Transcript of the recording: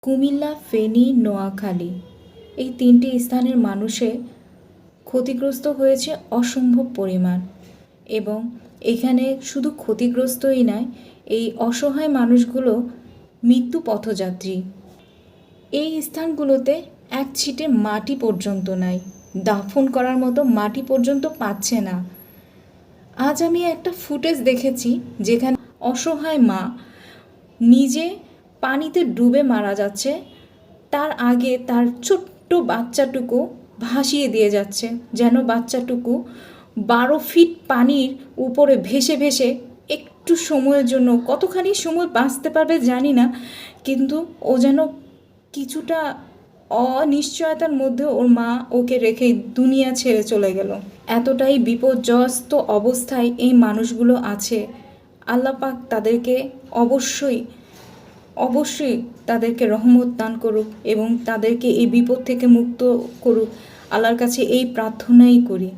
কুমিল্লা, ফেনী, নোয়াখালী এই তিনটি স্থানের মানুষে ক্ষতিগ্রস্ত হয়েছে অসম্ভব পরিমাণ। এবং এখানে শুধু ক্ষতিগ্রস্তই নয়, এই অসহায় মানুষগুলো মৃত্যু পথযাত্রী। এই স্থানগুলোতে এক ছিটে মাটি পর্যন্ত নাই, দাফন করার মতো মাটি পর্যন্ত পাচ্ছে না। আজ আমি একটা ফুটেজ দেখেছি যেখানে অসহায় মা নিজে পানিতে ডুবে মারা যাচ্ছে, তার আগে তার ছোট্ট বাচ্চাটুকু ভাসিয়ে দিয়ে যাচ্ছে, যেন বাচ্চাটুকু 12 ফিট পানির উপরে ভেসে ভেসে একটু সময়ের জন্য, কতখানি সময় বাঁচতে পারবে জানি না, কিন্তু ও যেন কিছুটা অনিশ্চয়তার মধ্যে ওর মা ওকে রেখে দুনিয়া ছেড়ে চলে গেল। এতটাই বিপর্যস্ত অবস্থায় এই মানুষগুলো আছে। আল্লাহ পাক তাদেরকে অবশ্যই তাদেরকে রহমত দান করুক এবং তাদেরকে এই বিপদ থেকে মুক্ত করুক। আল্লাহর কাছে এই প্রার্থনাই করি।